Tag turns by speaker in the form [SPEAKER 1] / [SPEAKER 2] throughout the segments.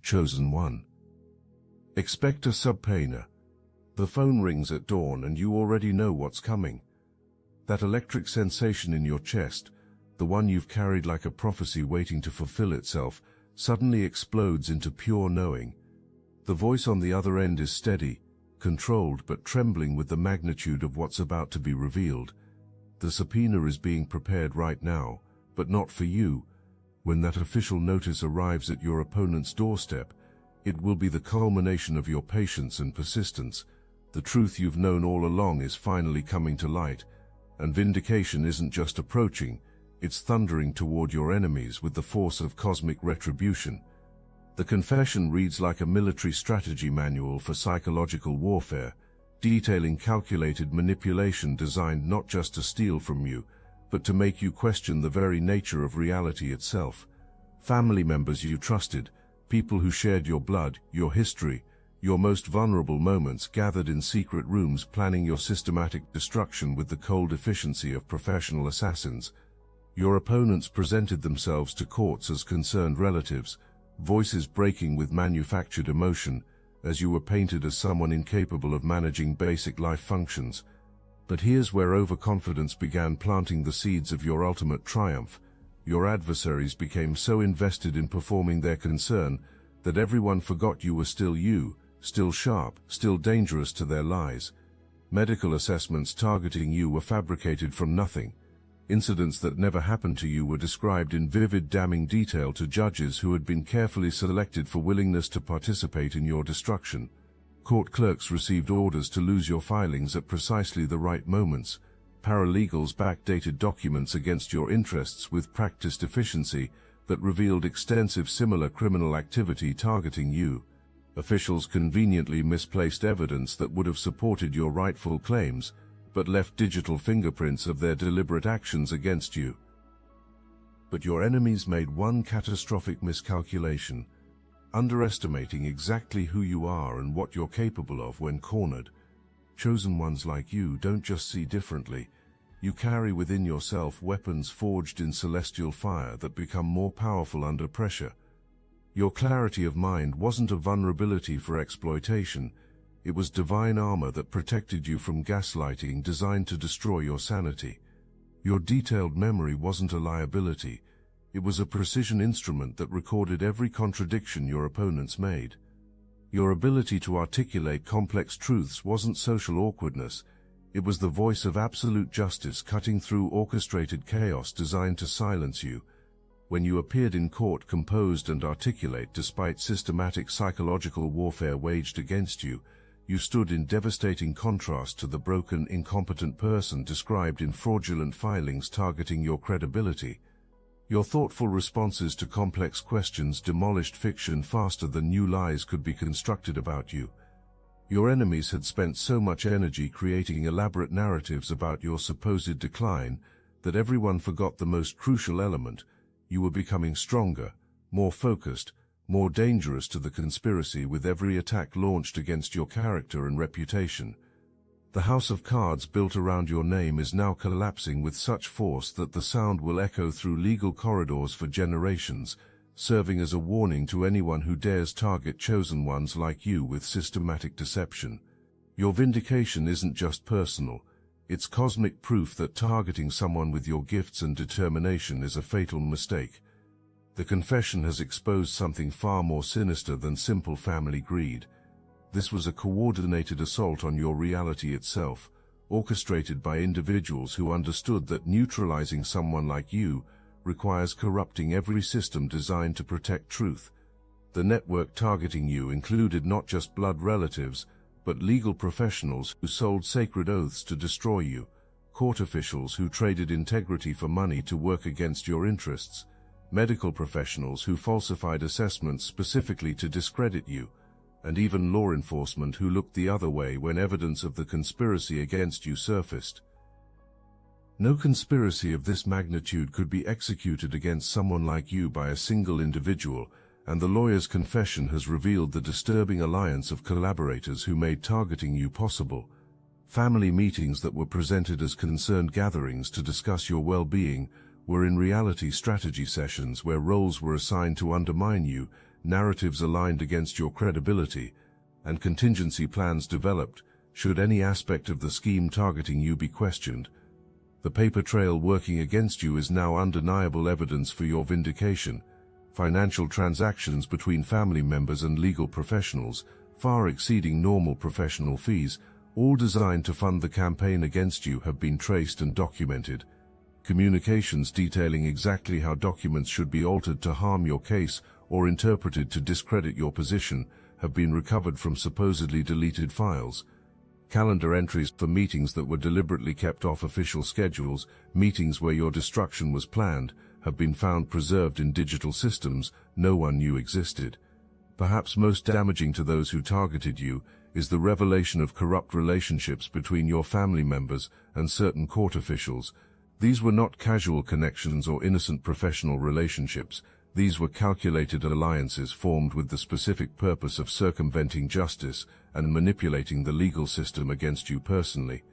[SPEAKER 1] Chosen One. Expecta sub pena. The phone rings at dawn and you already know what's coming. That electric sensation in your chest, the one you've carried like a prophecy waiting to fulfill itself, suddenly explodes into pure knowing. The voice on the other end is steady, controlled but trembling with the magnitude of what's about to be revealed. The subpoena is being prepared right now, but not for you. When that official notice arrives at your opponent's doorstep, it will be the culmination of your patience and persistence. The truth you've known all along is finally coming to light, and vindication isn't just approaching, it's thundering toward your enemies with the force of cosmic retribution. The confession reads like a military strategy manual for psychological warfare, detailing calculated manipulation designed not just to steal from you, but to make you question the very nature of reality itself. Family members you trusted, people who shared your blood, your history, your most vulnerable moments, gathered in secret rooms planning your systematic destruction with the cold efficiency of professional assassins. Your opponents presented themselves to courts as concerned relatives, voices breaking with manufactured emotion, as you were painted as someone incapable of managing basic life functions. But here's where overconfidence began planting the seeds of your ultimate triumph. Your adversaries became so invested in performing their concern that everyone forgot you were still you, still sharp, still dangerous to their lies. Medical assessments targeting you were fabricated from nothing. Incidents that never happened to you were described in vivid, damning detail to judges who had been carefully selected for willingness to participate in your destruction. Court clerks received orders to lose your filings at precisely the right moments. Paralegals backdated documents against your interests with practiced efficiency that revealed extensive similar criminal activity targeting you. Officials conveniently misplaced evidence that would have supported your rightful claims, but left digital fingerprints of their deliberate actions against you. But your enemies made one catastrophic miscalculation, underestimating exactly who you are and what you're capable of when cornered. Chosen ones like you don't just see differently. You carry within yourself weapons forged in celestial fire that become more powerful under pressure. Your clarity of mind wasn't a vulnerability for exploitation. It was divine armor that protected you from gaslighting designed to destroy your sanity. Your detailed memory wasn't a liability. It was a precision instrument that recorded every contradiction your opponents made. Your ability to articulate complex truths wasn't social awkwardness. It was the voice of absolute justice cutting through orchestrated chaos designed to silence you. When you appeared in court composed and articulate despite systematic psychological warfare waged against you, you stood in devastating contrast to the broken, incompetent person described in fraudulent filings targeting your credibility. Your thoughtful responses to complex questions demolished fiction faster than new lies could be constructed about you. Your enemies had spent so much energy creating elaborate narratives about your supposed decline that everyone forgot the most crucial element. You were becoming stronger, more focused, more dangerous to the conspiracy with every attack launched against your character and reputation. The house of cards built around your name is now collapsing with such force that the sound will echo through legal corridors for generations, serving as a warning to anyone who dares target chosen ones like you with systematic deception. Your vindication isn't just personal. It's cosmic proof that targeting someone with your gifts and determination is a fatal mistake. The confession has exposed something far more sinister than simple family greed. This was a coordinated assault on your reality itself, orchestrated by individuals who understood that neutralizing someone like you requires corrupting every system designed to protect truth. The network targeting you included not just blood relatives, but legal professionals who sold sacred oaths to destroy you, court officials who traded integrity for money to work against your interests, medical professionals who falsified assessments specifically to discredit you, and even law enforcement who looked the other way when evidence of the conspiracy against you surfaced. No conspiracy of this magnitude could be executed against someone like you by a single individual, and the lawyer's confession has revealed the disturbing alliance of collaborators who made targeting you possible. Family meetings that were presented as concerned gatherings to discuss your well-being were in reality strategy sessions where roles were assigned to undermine you, narratives aligned against your credibility, and contingency plans developed should any aspect of the scheme targeting you be questioned. The paper trail working against you is now undeniable evidence for your vindication. Financial transactions between family members and legal professionals, far exceeding normal professional fees, all designed to fund the campaign against you, have been traced and documented. Communications detailing exactly how documents should be altered to harm your case or interpreted to discredit your position have been recovered from supposedly deleted files. Calendar entries for meetings that were deliberately kept off official schedules, meetings where your destruction was planned, have been found preserved in digital systems no one knew existed. Perhaps most damaging to those who targeted you is the revelation of corrupt relationships between your family members and certain court officials. These were not casual connections or innocent professional relationships. These were calculated alliances formed with the specific purpose of circumventing justice and manipulating the legal system against you personally.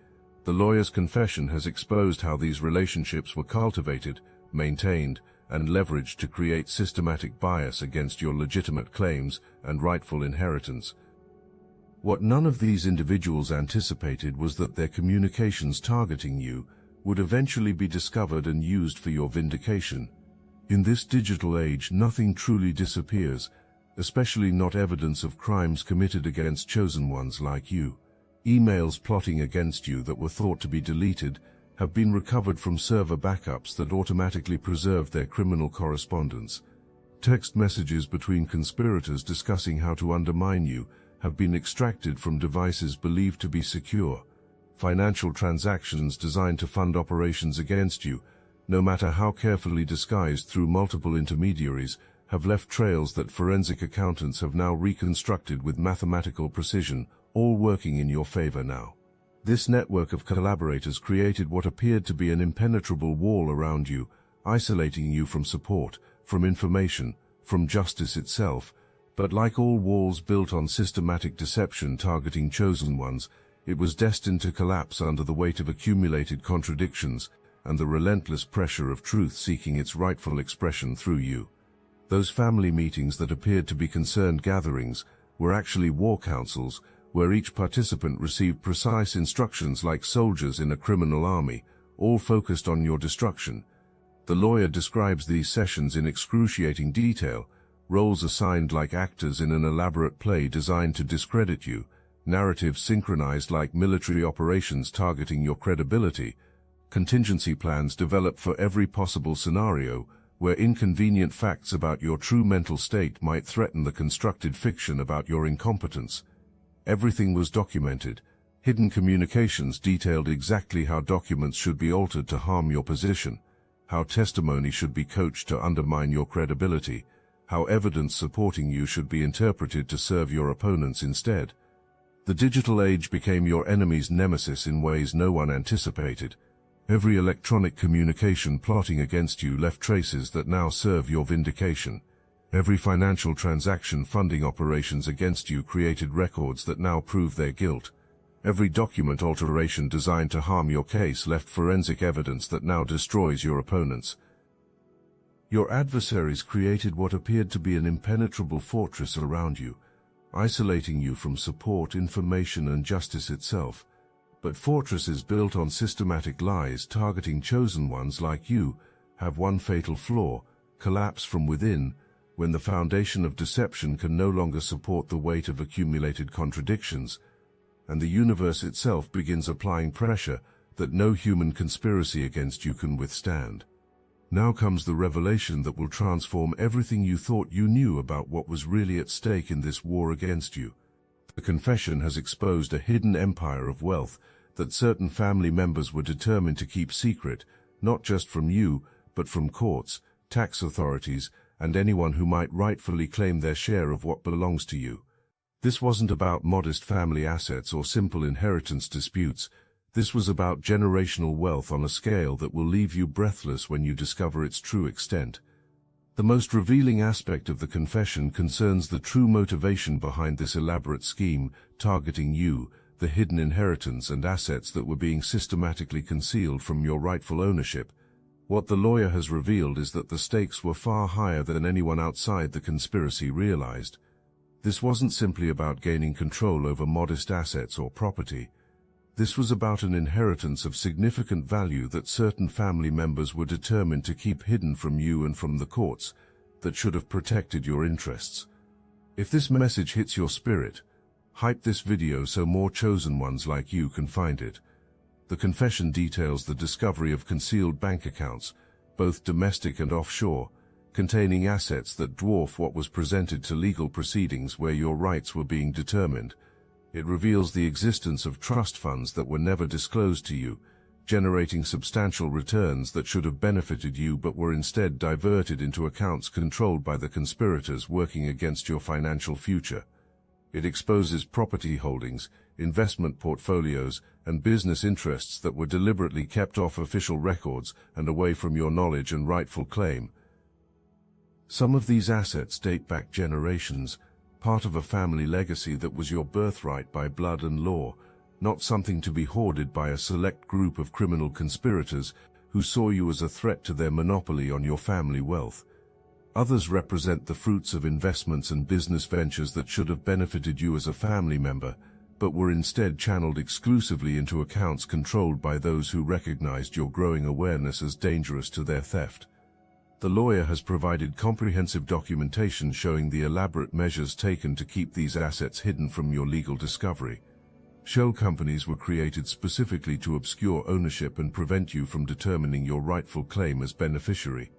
[SPEAKER 1] The lawyer's confession has exposed how these relationships were cultivated, maintained, and leveraged to create systematic bias against your legitimate claims and rightful inheritance. What none of these individuals anticipated was that their communications targeting you would eventually be discovered and used for your vindication. In this digital age, nothing truly disappears, especially not evidence of crimes committed against chosen ones like you. Emails plotting against you that were thought to be deleted have been recovered from server backups that automatically preserved their criminal correspondence. Text messages between conspirators discussing how to undermine you have been extracted from devices believed to be secure. Financial transactions designed to fund operations against you, no matter how carefully disguised through multiple intermediaries, have left trails that forensic accountants have now reconstructed with mathematical precision, all working in your favor now. This network of collaborators created what appeared to be an impenetrable wall around you, isolating you from support, from information, from justice itself. But like all walls built on systematic deception targeting chosen ones, it was destined to collapse under the weight of accumulated contradictions and the relentless pressure of truth seeking its rightful expression through you. Those family meetings that appeared to be concerned gatherings were actually war councils, where each participant received precise instructions like soldiers in a criminal army, all focused on your destruction. The lawyer describes these sessions in excruciating detail, roles assigned like actors in an elaborate play designed to discredit you, narratives synchronized like military operations targeting your credibility, contingency plans developed for every possible scenario where inconvenient facts about your true mental state might threaten the constructed fiction about your incompetence. Everything was documented. Hidden communications detailed exactly how documents should be altered to harm your position, how testimony should be coached to undermine your credibility, how evidence supporting you should be interpreted to serve your opponents instead. The digital age became your enemy's nemesis in ways no one anticipated. Every electronic communication plotting against you left traces that now serve your vindication. Every financial transaction funding operations against you created records that now prove their guilt. Every document alteration designed to harm your case left forensic evidence that now destroys your opponents. Your adversaries created what appeared to be an impenetrable fortress around you, isolating you from support, information, and justice itself. But fortresses built on systematic lies targeting chosen ones like you have one fatal flaw: collapse from within, when the foundation of deception can no longer support the weight of accumulated contradictions, and the universe itself begins applying pressure that no human conspiracy against you can withstand. Now comes the revelation that will transform everything you thought you knew about what was really at stake in this war against you. The confession has exposed a hidden empire of wealth that certain family members were determined to keep secret, not just from you, but from courts, tax authorities, and anyone who might rightfully claim their share of what belongs to you. This wasn't about modest family assets or simple inheritance disputes. This was about generational wealth on a scale that will leave you breathless when you discover its true extent. The most revealing aspect of the confession concerns the true motivation behind this elaborate scheme targeting you, the hidden inheritance and assets that were being systematically concealed from your rightful ownership. What the lawyer has revealed is that the stakes were far higher than anyone outside the conspiracy realized. This wasn't simply about gaining control over modest assets or property. This was about an inheritance of significant value that certain family members were determined to keep hidden from you and from the courts that should have protected your interests. If this message hits your spirit, hype this video so more chosen ones like you can find it. The confession details the discovery of concealed bank accounts, both domestic and offshore, containing assets that dwarf what was presented to legal proceedings where your rights were being determined. It reveals the existence of trust funds that were never disclosed to you, generating substantial returns that should have benefited you but were instead diverted into accounts controlled by the conspirators working against your financial future. It exposes property holdings, investment portfolios, and business interests that were deliberately kept off official records and away from your knowledge and rightful claim. Some of these assets date back generations, part of a family legacy that was your birthright by blood and law, not something to be hoarded by a select group of criminal conspirators who saw you as a threat to their monopoly on your family wealth. Others represent the fruits of investments and business ventures that should have benefited you as a family member, but were instead channeled exclusively into accounts controlled by those who recognized your growing awareness as dangerous to their theft. The lawyer has provided comprehensive documentation showing the elaborate measures taken to keep these assets hidden from your legal discovery. Shell companies were created specifically to obscure ownership and prevent you from determining your rightful claim as beneficiary.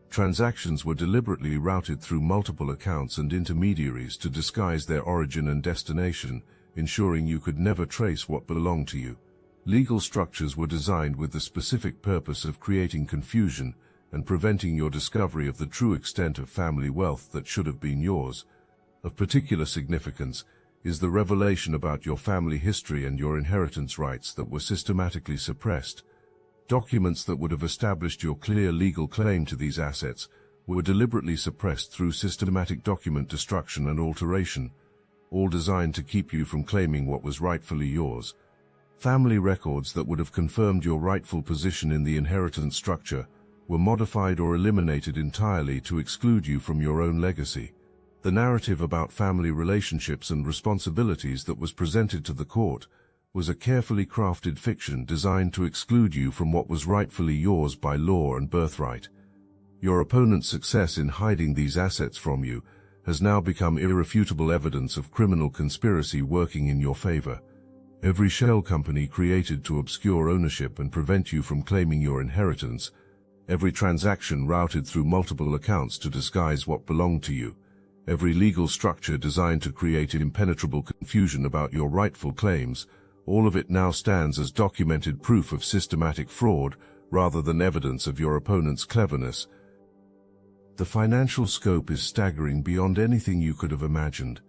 [SPEAKER 1] Transactions were deliberately routed through multiple accounts and intermediaries to disguise their origin and destination, ensuring you could never trace what belonged to you. Legal structures were designed with the specific purpose of creating confusion and preventing your discovery of the true extent of family wealth that should have been yours. Of particular significance is the revelation about your family history and your inheritance rights that were systematically suppressed. Documents that would have established your clear legal claim to these assets were deliberately suppressed through systematic document destruction and alteration, all designed to keep you from claiming what was rightfully yours. Family records that would have confirmed your rightful position in the inheritance structure were modified or eliminated entirely to exclude you from your own legacy. The narrative about family relationships and responsibilities that was presented to the court was a carefully crafted fiction designed to exclude you from what was rightfully yours by law and birthright. Your opponent's success in hiding these assets from you has now become irrefutable evidence of criminal conspiracy working in your favor. Every shell company created to obscure ownership and prevent you from claiming your inheritance, every transaction routed through multiple accounts to disguise what belonged to you, every legal structure designed to create impenetrable confusion about your rightful claims, all of it now stands as documented proof of systematic fraud rather than evidence of your opponent's cleverness. The financial scope is staggering beyond anything you could have imagined.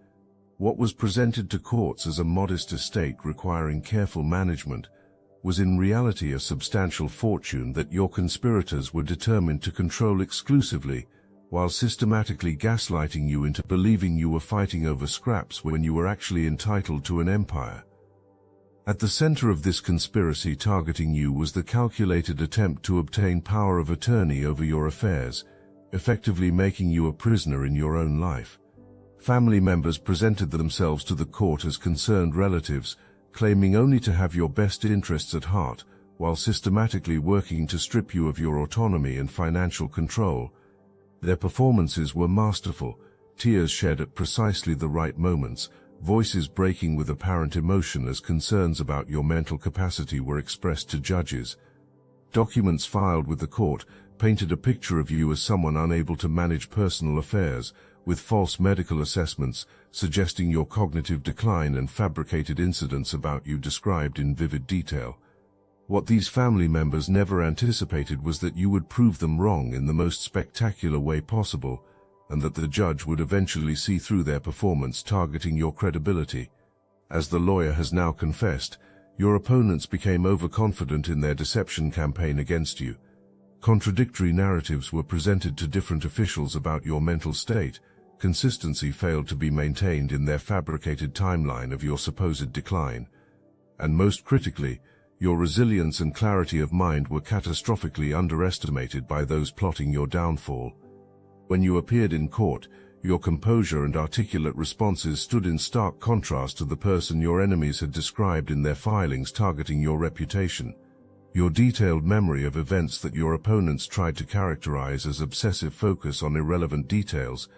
[SPEAKER 1] What was presented to courts as a modest estate requiring careful management was in reality a substantial fortune that your conspirators were determined to control exclusively, while systematically gaslighting you into believing you were fighting over scraps when you were actually entitled to an empire. At the center of this conspiracy targeting you was the calculated attempt to obtain power of attorney over your affairs, effectively making you a prisoner in your own life. Family members presented themselves to the court as concerned relatives, claiming only to have your best interests at heart, while systematically working to strip you of your autonomy and financial control. Their performances were masterful, tears shed at precisely the right moments, voices breaking with apparent emotion as concerns about your mental capacity were expressed to judges. Documents filed with the court painted a picture of you as someone unable to manage personal affairs, with false medical assessments suggesting your cognitive decline and fabricated incidents about you described in vivid detail. What these family members never anticipated was that you would prove them wrong in the most spectacular way possible, and that the judge would eventually see through their performance targeting your credibility. As the lawyer has now confessed, your opponents became overconfident in their deception campaign against you. Contradictory narratives were presented to different officials about your mental state. Consistency failed to be maintained in their fabricated timeline of your supposed decline. And most critically, Your resilience and clarity of mind were catastrophically underestimated by those plotting your downfall. When you appeared in court, your composure and articulate responses stood in stark contrast to the person your enemies had described in their filings targeting your reputation. Your detailed memory of events that your opponents tried to characterize as obsessive focus on irrelevant details,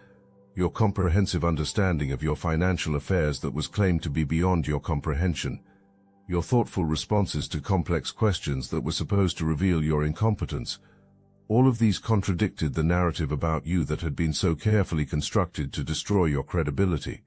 [SPEAKER 1] your comprehensive understanding of your financial affairs that was claimed to be beyond your comprehension, your thoughtful responses to complex questions that were supposed to reveal your incompetence, all of these contradicted the narrative about you that had been so carefully constructed to destroy your credibility.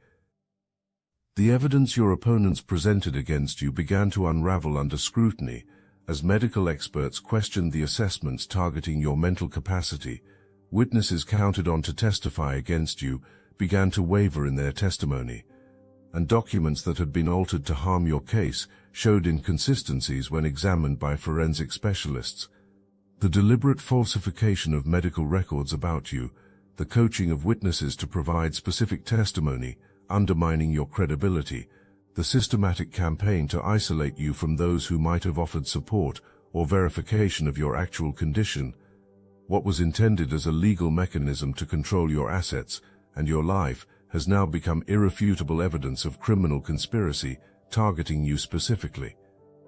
[SPEAKER 1] The evidence your opponents presented against you began to unravel under scrutiny, as medical experts questioned the assessments targeting your mental capacity. Witnesses counted on to testify against you began to waver in their testimony, and documents that had been altered to harm your case showed inconsistencies when examined by forensic specialists. The deliberate falsification of medical records about you, the coaching of witnesses to provide specific testimony, undermining your credibility, the systematic campaign to isolate you from those who might have offered support or verification of your actual condition, what was intended as a legal mechanism to control your assets and your life has now become irrefutable evidence of criminal conspiracy targeting you specifically.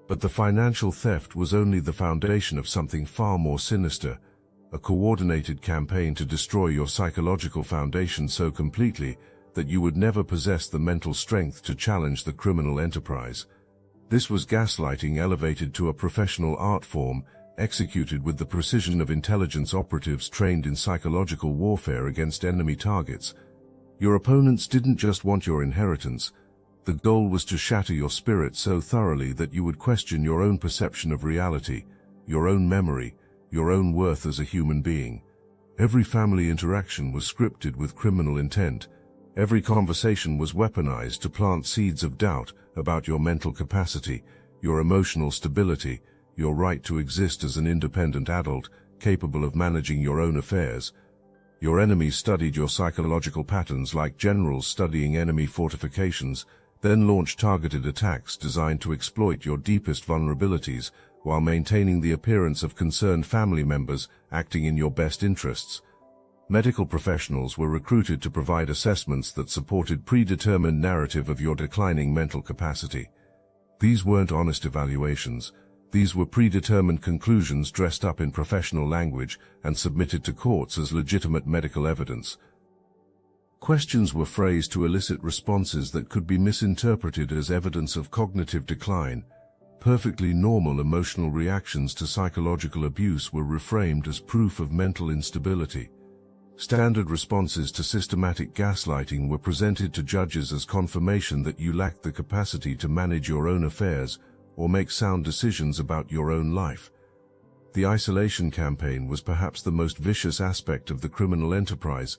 [SPEAKER 1] But the financial theft was only the foundation of something far more sinister, a coordinated campaign to destroy your psychological foundation so completely that you would never possess the mental strength to challenge the criminal enterprise. This was gaslighting elevated to a professional art form, executed with the precision of intelligence operatives trained in psychological warfare against enemy targets. Your opponents didn't just want your inheritance. The goal was to shatter your spirit so thoroughly that you would question your own perception of reality, your own memory, your own worth as a human being. Every family interaction was scripted with criminal intent. Every conversation was weaponized to plant seeds of doubt about your mental capacity, your emotional stability, your right to exist as an independent adult, capable of managing your own affairs. Your enemies studied your psychological patterns like generals studying enemy fortifications, then launched targeted attacks designed to exploit your deepest vulnerabilities while maintaining the appearance of concerned family members acting in your best interests. Medical professionals were recruited to provide assessments that supported predetermined narrative of your declining mental capacity. These weren't honest evaluations. These were predetermined conclusions dressed up in professional language and submitted to courts as legitimate medical evidence. Questions were phrased to elicit responses that could be misinterpreted as evidence of cognitive decline. Perfectly normal emotional reactions to psychological abuse were reframed as proof of mental instability. Standard responses to systematic gaslighting were presented to judges as confirmation that you lacked the capacity to manage your own affairs or make sound decisions about your own life. The isolation campaign was perhaps the most vicious aspect of the criminal enterprise.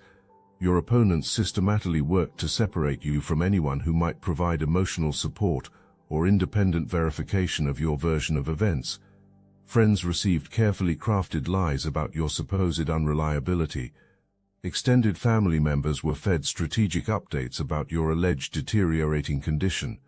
[SPEAKER 1] Your opponents systematically worked to separate you from anyone who might provide emotional support or independent verification of your version of events. Friends received carefully crafted lies about your supposed unreliability. Extended family members were fed strategic updates about your alleged deteriorating condition.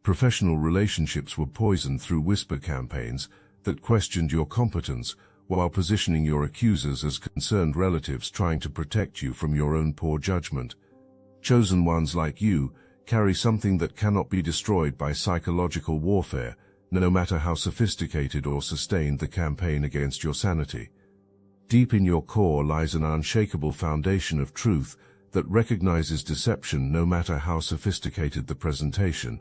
[SPEAKER 1] Professional relationships were poisoned through whisper campaigns that questioned your competence, while positioning your accusers as concerned relatives trying to protect you from your own poor judgment. Chosen ones like you carry something that cannot be destroyed by psychological warfare, no matter how sophisticated or sustained the campaign against your sanity. Deep in your core lies an unshakable foundation of truth that recognizes deception no matter how sophisticated the presentation,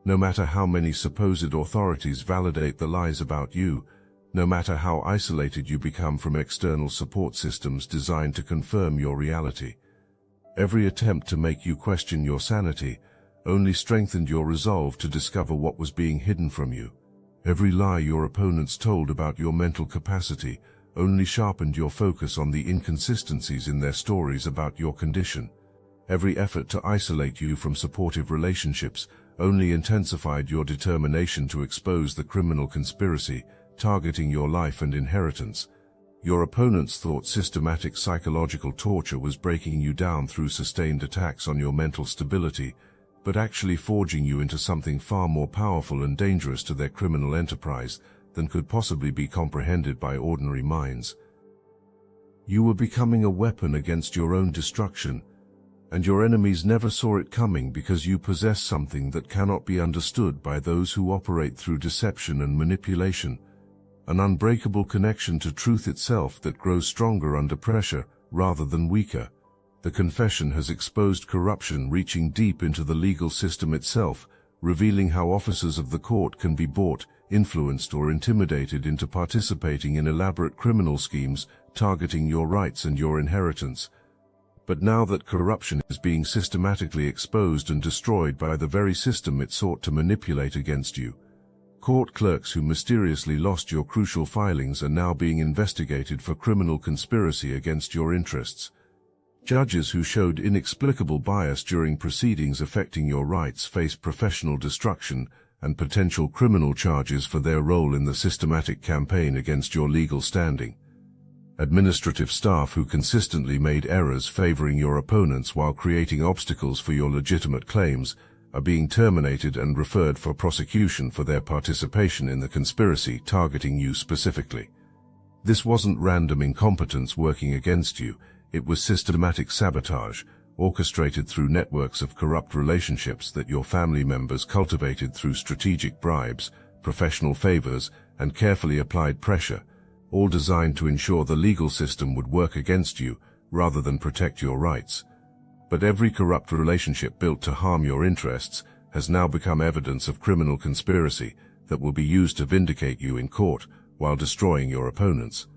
[SPEAKER 1] no matter how many supposed authorities validate the lies about you, no matter how isolated you become from external support systems designed to confirm your reality. Every attempt to make you question your sanity only strengthened your resolve to discover what was being hidden from you. Every lie your opponents told about your mental capacity only sharpened your focus on the inconsistencies in their stories about your condition. Every effort to isolate you from supportive relationships only intensified your determination to expose the criminal conspiracy targeting your life and inheritance. Your opponents thought systematic psychological torture was breaking you down through sustained attacks on your mental stability, but actually forging you into something far more powerful and dangerous to their criminal enterprise than could possibly be comprehended by ordinary minds. You were becoming a weapon against your own destruction, and your enemies never saw it coming because you possess something that cannot be understood by those who operate through deception and manipulation, an unbreakable connection to truth itself that grows stronger under pressure rather than weaker. The confession has exposed corruption reaching deep into the legal system itself, revealing how officers of the court can be bought, influenced or intimidated into participating in elaborate criminal schemes targeting your rights and your inheritance. But now that corruption is being systematically exposed and destroyed by the very system it sought to manipulate against you, court clerks who mysteriously lost your crucial filings are now being investigated for criminal conspiracy against your interests. Judges who showed inexplicable bias during proceedings affecting your rights face professional destruction and potential criminal charges for their role in the systematic campaign against your legal standing. Administrative staff who consistently made errors favoring your opponents while creating obstacles for your legitimate claims are being terminated and referred for prosecution for their participation in the conspiracy targeting you specifically. This wasn't random incompetence working against you, it was systematic sabotage, orchestrated through networks of corrupt relationships that your family members cultivated through strategic bribes, professional favors, and carefully applied pressure, all designed to ensure the legal system would work against you rather than protect your rights. But every corrupt relationship built to harm your interests has now become evidence of criminal conspiracy that will be used to vindicate you in court while destroying your opponents.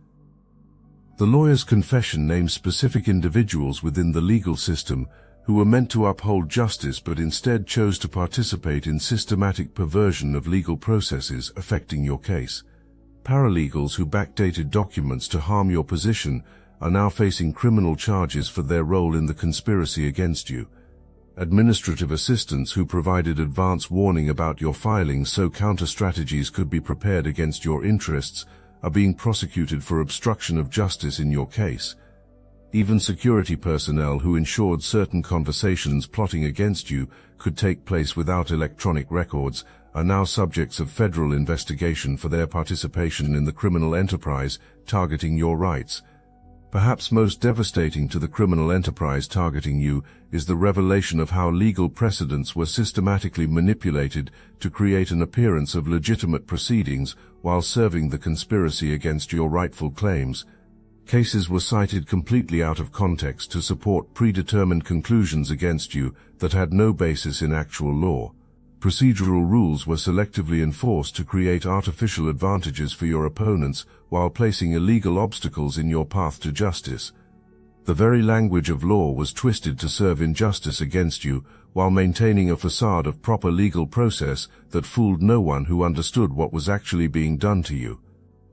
[SPEAKER 1] The lawyer's confession names specific individuals within the legal system who were meant to uphold justice but instead chose to participate in systematic perversion of legal processes affecting your case. Paralegals who backdated documents to harm your position are now facing criminal charges for their role in the conspiracy against you. Administrative assistants who provided advance warning about your filings so counter-strategies could be prepared against your interests are being prosecuted for obstruction of justice in your case. Even security personnel who ensured certain conversations plotting against you could take place without electronic records are now subjects of federal investigation for their participation in the criminal enterprise targeting your rights. Perhaps most devastating to the criminal enterprise targeting you is the revelation of how legal precedents were systematically manipulated to create an appearance of legitimate proceedings while serving the conspiracy against your rightful claims. Cases were cited completely out of context to support predetermined conclusions against you that had no basis in actual law. Procedural rules were selectively enforced to create artificial advantages for your opponents while placing illegal obstacles in your path to justice. The very language of law was twisted to serve injustice against you while maintaining a facade of proper legal process that fooled no one who understood what was actually being done to you.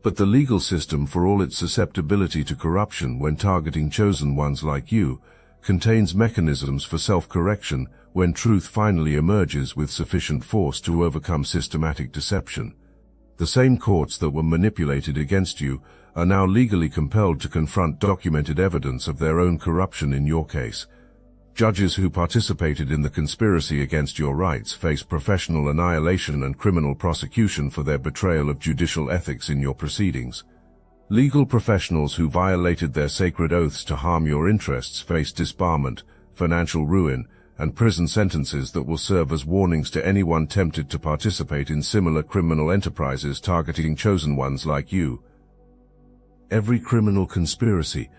[SPEAKER 1] But the legal system, for all its susceptibility to corruption when targeting chosen ones like you, contains mechanisms for self-correction when truth finally emerges with sufficient force to overcome systematic deception. The same courts that were manipulated against you are now legally compelled to confront documented evidence of their own corruption in your case. Judges who participated in the conspiracy against your rights face professional annihilation and criminal prosecution for their betrayal of judicial ethics in your proceedings. Legal professionals who violated their sacred oaths to harm your interests face disbarment, financial ruin, and prison sentences that will serve as warnings to anyone tempted to participate in similar criminal enterprises targeting chosen ones like you. Every criminal conspiracy,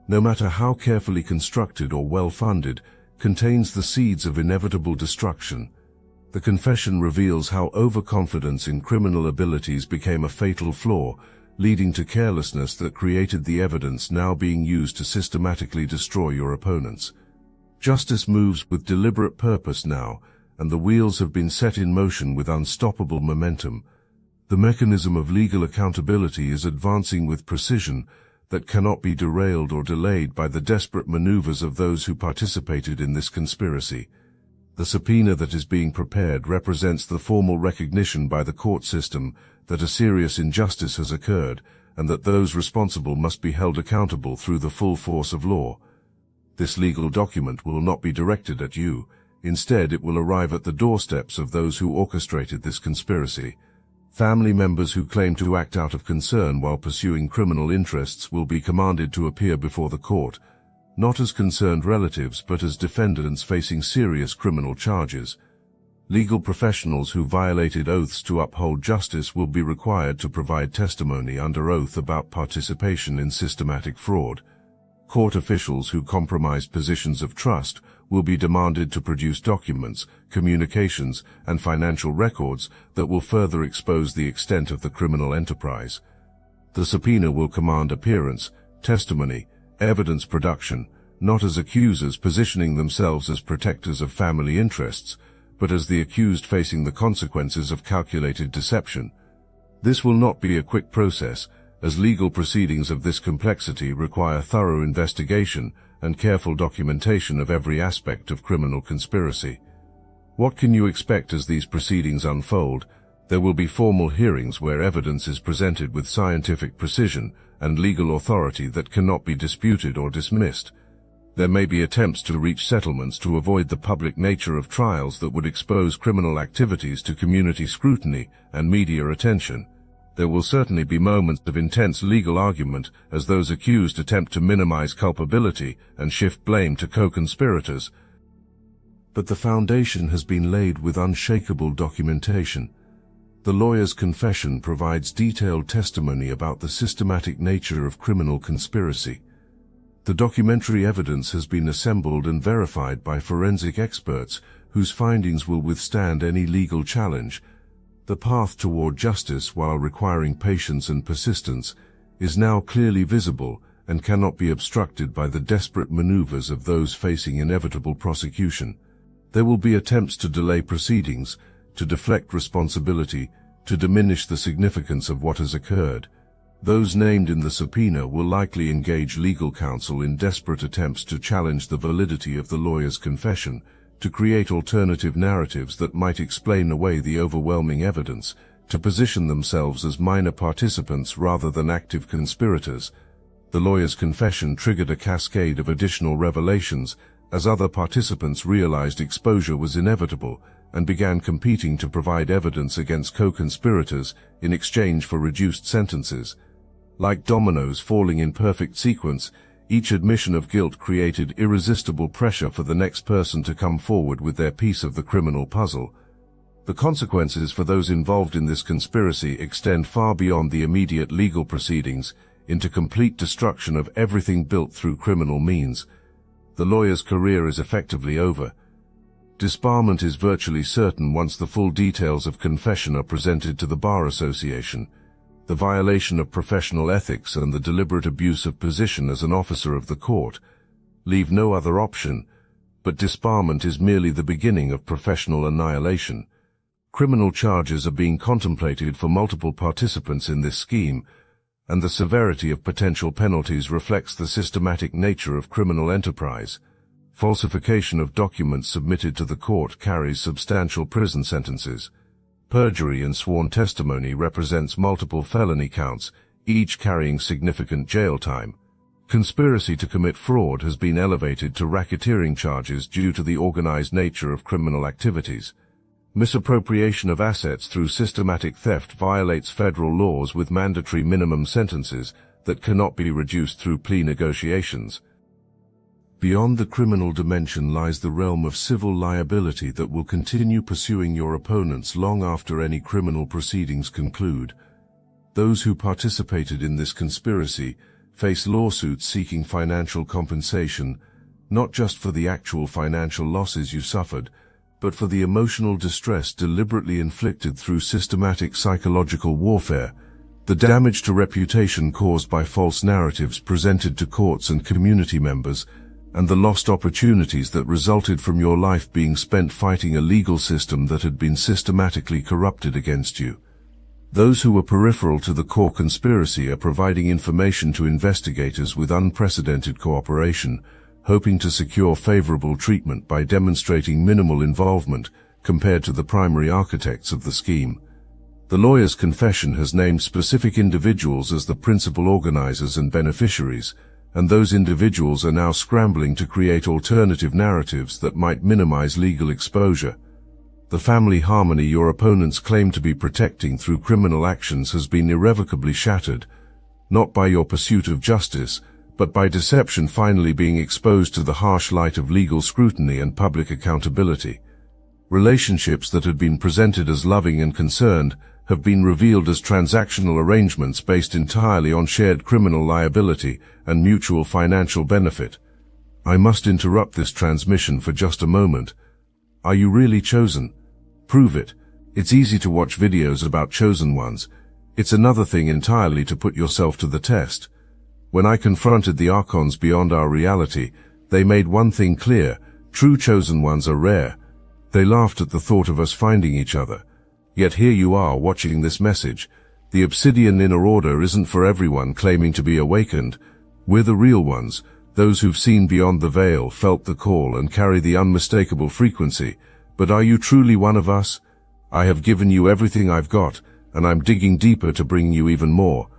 [SPEAKER 1] no matter how carefully constructed or well-funded, contains the seeds of inevitable destruction. The confession reveals how overconfidence in criminal abilities became a fatal flaw, leading to carelessness that created the evidence now being used to systematically destroy your opponents. Justice moves with deliberate purpose now, and the wheels have been set in motion with unstoppable momentum. The mechanism of legal accountability is advancing with precision that cannot be derailed or delayed by the desperate maneuvers of those who participated in this conspiracy. The subpoena that is being prepared represents the formal recognition by the court system that a serious injustice has occurred and that those responsible must be held accountable through the full force of law. This legal document will not be directed at you. Instead, it will arrive at the doorsteps of those who orchestrated this conspiracy. Family members who claim to act out of concern while pursuing criminal interests will be commanded to appear before the court, not as concerned relatives but as defendants facing serious criminal charges. Legal professionals who violated oaths to uphold justice will be required to provide testimony under oath about participation in systematic fraud. Court officials who compromise positions of trust will be demanded to produce documents, communications, and financial records that will further expose the extent of the criminal enterprise. The subpoena will command appearance, testimony, evidence production, not as accusers positioning themselves as protectors of family interests, but as the accused facing the consequences of calculated deception. This will not be a quick process, as legal proceedings of this complexity require thorough investigation and careful documentation of every aspect of criminal conspiracy. What can you expect as these proceedings unfold? There will be formal hearings where evidence is presented with scientific precision and legal authority that cannot be disputed or dismissed. There may be attempts to reach settlements to avoid the public nature of trials that would expose criminal activities to community scrutiny and media attention. There will certainly be moments of intense legal argument as those accused attempt to minimize culpability and shift blame to co-conspirators. But the foundation has been laid with unshakable documentation. The lawyer's confession provides detailed testimony about the systematic nature of criminal conspiracy. The documentary evidence has been assembled and verified by forensic experts whose findings will withstand any legal challenge. The path toward justice, while requiring patience and persistence, is now clearly visible and cannot be obstructed by the desperate maneuvers of those facing inevitable prosecution. There will be attempts to delay proceedings, to deflect responsibility, to diminish the significance of what has occurred. Those named in the subpoena will likely engage legal counsel in desperate attempts to challenge the validity of the lawyer's confession, to create alternative narratives that might explain away the overwhelming evidence, to position themselves as minor participants rather than active conspirators. The lawyer's confession triggered a cascade of additional revelations as other participants realized exposure was inevitable and began competing to provide evidence against co-conspirators in exchange for reduced sentences. Like dominoes falling in perfect sequence, each admission of guilt created irresistible pressure for the next person to come forward with their piece of the criminal puzzle. The consequences for those involved in this conspiracy extend far beyond the immediate legal proceedings into complete destruction of everything built through criminal means. The lawyer's career is effectively over. Disbarment is virtually certain once the full details of confession are presented to the Bar Association. The violation of professional ethics and the deliberate abuse of position as an officer of the court leave no other option, but disbarment is merely the beginning of professional annihilation. Criminal charges are being contemplated for multiple participants in this scheme, and the severity of potential penalties reflects the systematic nature of criminal enterprise. Falsification of documents submitted to the court carries substantial prison sentences. Perjury and sworn testimony represents multiple felony counts, each carrying significant jail time. Conspiracy to commit fraud has been elevated to racketeering charges due to the organized nature of criminal activities. Misappropriation of assets through systematic theft violates federal laws with mandatory minimum sentences that cannot be reduced through plea negotiations. Beyond the criminal dimension lies the realm of civil liability that will continue pursuing your opponents long after any criminal proceedings conclude. Those who participated in this conspiracy face lawsuits seeking financial compensation, not just for the actual financial losses you suffered, but for the emotional distress deliberately inflicted through systematic psychological warfare, the damage to reputation caused by false narratives presented to courts and community members, and the lost opportunities that resulted from your life being spent fighting a legal system that had been systematically corrupted against you. Those who were peripheral to the core conspiracy are providing information to investigators with unprecedented cooperation, hoping to secure favorable treatment by demonstrating minimal involvement compared to the primary architects of the scheme. The lawyer's confession has named specific individuals as the principal organizers and beneficiaries, and those individuals are now scrambling to create alternative narratives that might minimize legal exposure. The family harmony your opponents claim to be protecting through criminal actions has been irrevocably shattered, not by your pursuit of justice, but by deception finally being exposed to the harsh light of legal scrutiny and public accountability. Relationships that had been presented as loving and concerned have been revealed as transactional arrangements based entirely on shared criminal liability and mutual financial benefit. I must interrupt this transmission for just a moment. Are you really chosen? Prove it. It's easy to watch videos about chosen ones. It's another thing entirely to put yourself to the test. When I confronted the Archons beyond our reality, they made one thing clear: true chosen ones are rare. They laughed at the thought of us finding each other. Yet here you are watching this message. The Obsidian Inner Order isn't for everyone claiming to be awakened. We're the real ones, those who've seen beyond the veil, felt the call, and carry the unmistakable frequency. But are you truly one of us? I have given you everything I've got, and I'm digging deeper to bring you even more.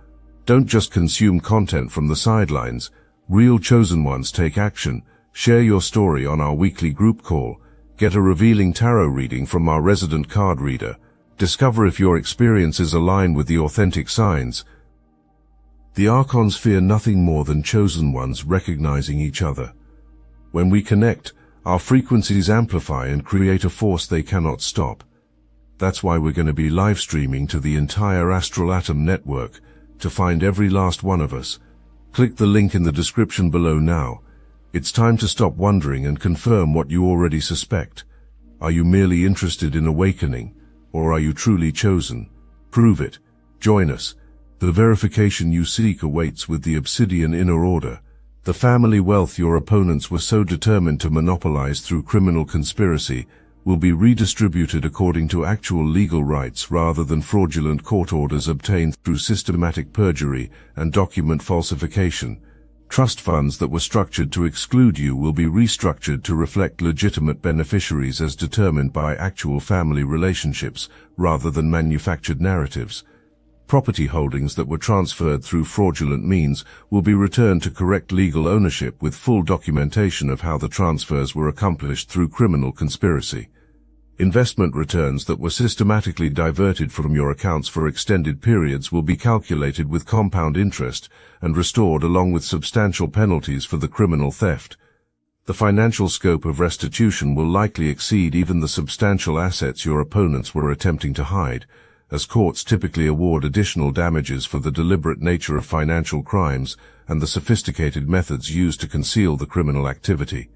[SPEAKER 1] Don't just consume content from the sidelines. Real chosen ones take action. Share your story on our weekly group call. Get a revealing tarot reading from our resident card reader. Discover if your experiences align with the authentic signs. The Archons fear nothing more than chosen ones recognizing each other. When we connect, our frequencies amplify and create a force they cannot stop. That's why we're going to be live streaming to the entire Astral Atom network to find every last one of us. Click the link in the description below now. It's time to stop wondering and confirm what you already suspect. Are you merely interested in awakening, or are you truly chosen? Prove it. Join us. The verification you seek awaits with the Obsidian Inner Order. The family wealth your opponents were so determined to monopolize through criminal conspiracy will be redistributed according to actual legal rights rather than fraudulent court orders obtained through systematic perjury and document falsification. Trust funds that were structured to exclude you will be restructured to reflect legitimate beneficiaries as determined by actual family relationships rather than manufactured narratives. Property holdings that were transferred through fraudulent means will be returned to correct legal ownership with full documentation of how the transfers were accomplished through criminal conspiracy. Investment returns that were systematically diverted from your accounts for extended periods will be calculated with compound interest and restored along with substantial penalties for the criminal theft. The financial scope of restitution will likely exceed even the substantial assets your opponents were attempting to hide, as courts typically award additional damages for the deliberate nature of financial crimes and the sophisticated methods used to conceal the criminal activity.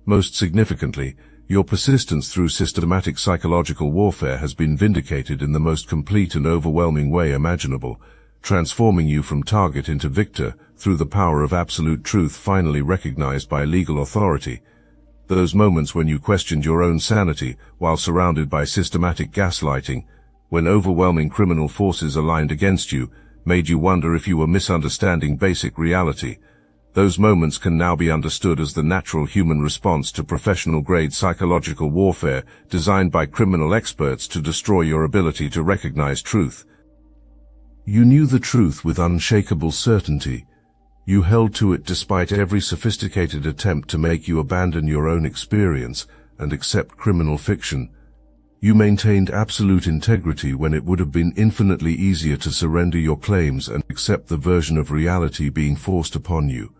[SPEAKER 1] Most significantly, your persistence through systematic psychological warfare has been vindicated in the most complete and overwhelming way imaginable, transforming you from target into victor through the power of absolute truth finally recognized by legal authority. Those moments when you questioned your own sanity while surrounded by systematic gaslighting, when overwhelming criminal forces aligned against you, made you wonder if you were misunderstanding basic reality. Those moments can now be understood as the natural human response to professional-grade psychological warfare designed by criminal experts to destroy your ability to recognize truth. You knew the truth with unshakable certainty. You held to it despite every sophisticated attempt to make you abandon your own experience and accept criminal fiction. You maintained absolute integrity when it would have been infinitely easier to surrender your claims and accept the version of reality being forced upon you.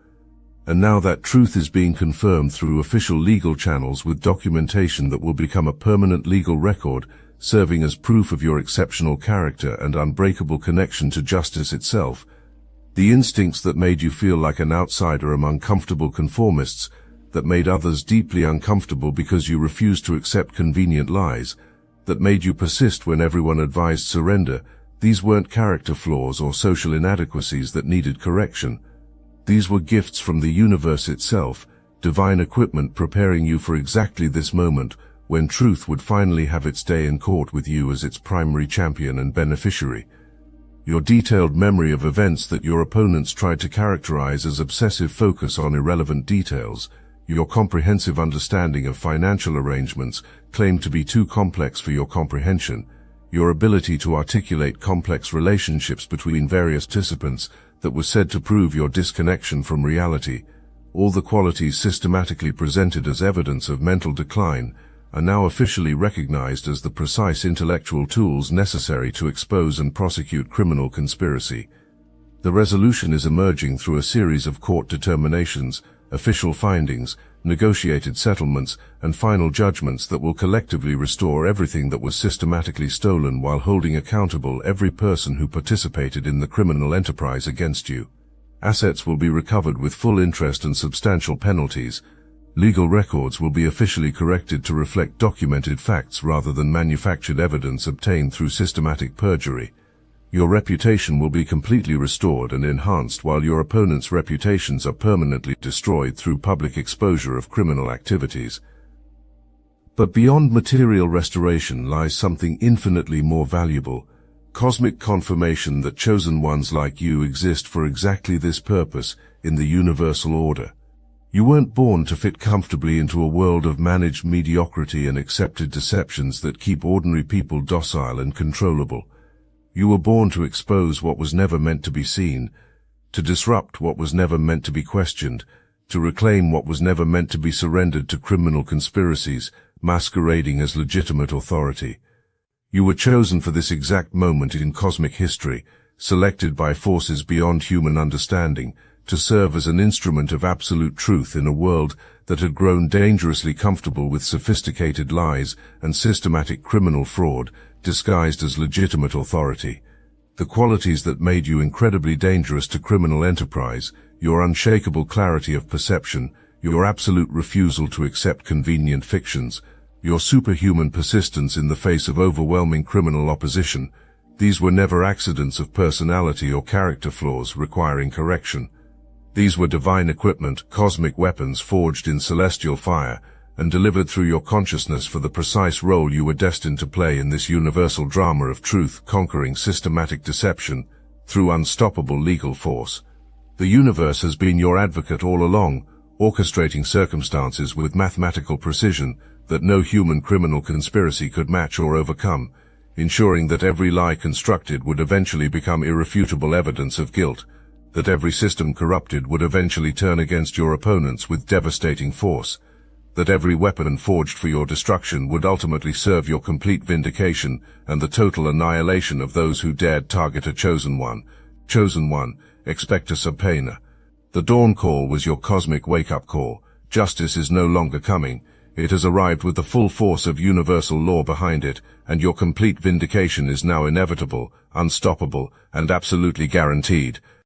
[SPEAKER 1] And now that truth is being confirmed through official legal channels with documentation that will become a permanent legal record, serving as proof of your exceptional character and unbreakable connection to justice itself. The instincts that made you feel like an outsider among comfortable conformists, that made others deeply uncomfortable because you refused to accept convenient lies, that made you persist when everyone advised surrender, these weren't character flaws or social inadequacies that needed correction. These were gifts from the universe itself, divine equipment preparing you for exactly this moment when truth would finally have its day in court with you as its primary champion and beneficiary. Your detailed memory of events that your opponents tried to characterize as obsessive focus on irrelevant details, your comprehensive understanding of financial arrangements claimed to be too complex for your comprehension, your ability to articulate complex relationships between various participants that was said to prove your disconnection from reality, all the qualities systematically presented as evidence of mental decline, are now officially recognized as the precise intellectual tools necessary to expose and prosecute criminal conspiracy. The resolution is emerging through a series of court determinations, official findings, negotiated settlements, and final judgments that will collectively restore everything that was systematically stolen while holding accountable every person who participated in the criminal enterprise against you. Assets will be recovered with full interest and substantial penalties. Legal records will be officially corrected to reflect documented facts rather than manufactured evidence obtained through systematic perjury. Your reputation will be completely restored and enhanced while your opponents' reputations are permanently destroyed through public exposure of criminal activities. But beyond material restoration lies something infinitely more valuable: cosmic confirmation that chosen ones like you exist for exactly this purpose in the universal order. You weren't born to fit comfortably into a world of managed mediocrity and accepted deceptions that keep ordinary people docile and controllable. You were born to expose what was never meant to be seen, to disrupt what was never meant to be questioned, to reclaim what was never meant to be surrendered to criminal conspiracies, masquerading as legitimate authority. You were chosen for this exact moment in cosmic history, selected by forces beyond human understanding, to serve as an instrument of absolute truth in a world that had grown dangerously comfortable with sophisticated lies and systematic criminal fraud, disguised as legitimate authority. The qualities that made you incredibly dangerous to criminal enterprise, your unshakable clarity of perception, your absolute refusal to accept convenient fictions, your superhuman persistence in the face of overwhelming criminal opposition, these were never accidents of personality or character flaws requiring correction. These were divine equipment, cosmic weapons forged in celestial fire, and delivered through your consciousness for the precise role you were destined to play in this universal drama of truth conquering systematic deception through unstoppable legal force. The universe has been your advocate all along, orchestrating circumstances with mathematical precision that no human criminal conspiracy could match or overcome, ensuring that every lie constructed would eventually become irrefutable evidence of guilt, that every system corrupted would eventually turn against your opponents with devastating force, that every weapon forged for your destruction would ultimately serve your complete vindication and the total annihilation of those who dared target a chosen one. Chosen one, expecta sub pena. The dawn call was your cosmic wake-up call. Justice is no longer coming. It has arrived with the full force of universal law behind it, and your complete vindication is now inevitable, unstoppable, and absolutely guaranteed.